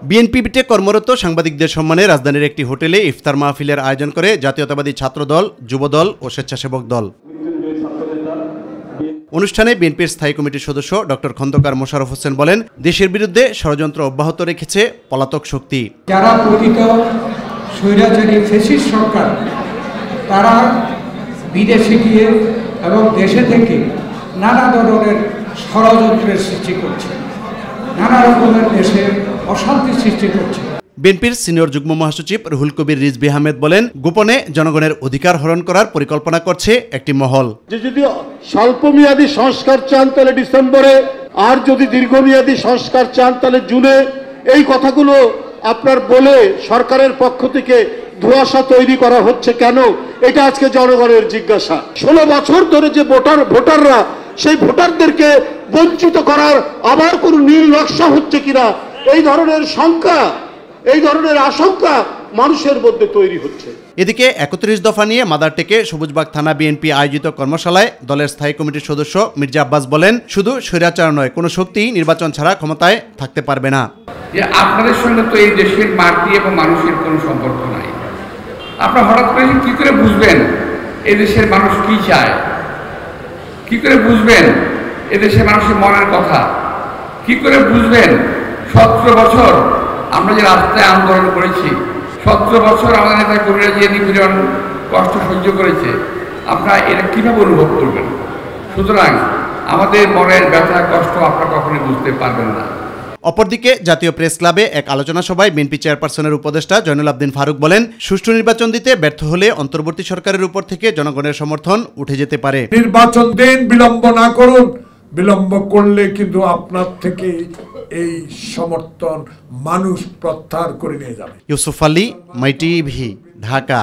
BNP বিটে কর্মরত সাংবাদিকদের সম্মানে রাজধানীর একটি হোটেলে ইফতার মাহফিলের আয়োজন করে জাতীয়তাবাদী ছাত্রদল, যুবদল ও স্বেচ্ছাসেবক দল। অনুষ্ঠানে বিএনপির স্থায়ী কমিটির সদস্য ডক্টর খন্দকার মোশাররফ হোসেন বলেন, দেশের বিরুদ্ধে ষড়যন্ত্র অব্যাহত রেখেছে পলাতক শক্তি। যারা পতিত স্বৈরাচারী ফ্যাসিস্ট সরকার, তারা বিদেশে গিয়ে এবং দেশে থেকে নানা ধরনের ষড়যন্ত্রের সৃষ্টি করছে, নানা রকমের দেশে অশান্তি সৃষ্টি করছে। বিএনপির সিনিয়র যুগ্ম মহাসচিব রুহুল কবির রিজভী আহমেদ বলেন, গোপনে জনগণের অধিকার হরণ করার পরিকল্পনা করছে একটি মহল। যদি স্বল্পমেয়াদী সংস্কার চান তাহলে ডিসেম্বরে, আর যদি দীর্ঘমেয়াদী সংস্কার চান তাহলে জুনে, এই কথাগুলো আপনার বলে সরকারের পক্ষ থেকে ধোঁয়াশা তৈরি করা হচ্ছে কেন? এটা আজকে জনগণের জিজ্ঞাসা। 16 বছর ধরে যে ভোটাররা, সেই ভোটারদেরকে বঞ্চিত করার আবার কোনো নীল নকশা হচ্ছে কিনা, এই ধরনের শঙ্কা, এই ধরনের আশঙ্কা মানুষের মধ্যে তৈরি হচ্ছে। এদিকে 31 দফা নিয়ে মাদারটেকে সবুজবাগ থানা বিএনপি আয়োজিত কর্মশালায় দলের স্থায়ী কমিটির সদস্য মির্জা আব্বাস বলেন, শুধু স্বৈরাচার নয়, কোনো শক্তি নির্বাচন ছাড়া ক্ষমতায় থাকতে পারবে না। যে আপনাদের সঙ্গে তো এই দেশের মাটি এবং মানুষের কোনো সম্পর্ক নাই। আপনারা হঠাৎ করে কি করে বুঝবেন এই দেশের মানুষ কি চায়? কি করে বুঝবেন এদেশের মানুষের মনের কথা? কি করে বুঝবেন 17 বছর আমরা যে রাস্তায় আন্দোলন করেছি, 17 বছর আমাদের নেতা কর্মীরা যে নিপীড়ন কষ্ট সহ্য করেছে, আপনারা এটা কীভাবে অনুভব করবেন? সুতরাং আমাদের মনের ব্যথা কষ্ট আপনারা কখনোই বুঝতে পারবেন না। অপরদিকে জাতীয় প্রেস ক্লাবে এক আলোচনা সভায় বিএনপি চেয়ারপারসনের উপদেষ্টা জয়নুল আবদিন ফারুক বলেন, সুষ্ঠু নির্বাচন দিতে ব্যর্থ হলে অন্তর্বর্তী সরকারের উপর থেকে জনগণের সমর্থন উঠে যেতে পারে। নির্বাচন দিন, বিলম্ব না করুন। বিলম্ব করলে কিন্তু আপনার থেকে এই সমর্থন মানুষ প্রত্যাহার করে নিয়ে যাবে। ইউসুফ আলী, মাই টিভি, ঢাকা।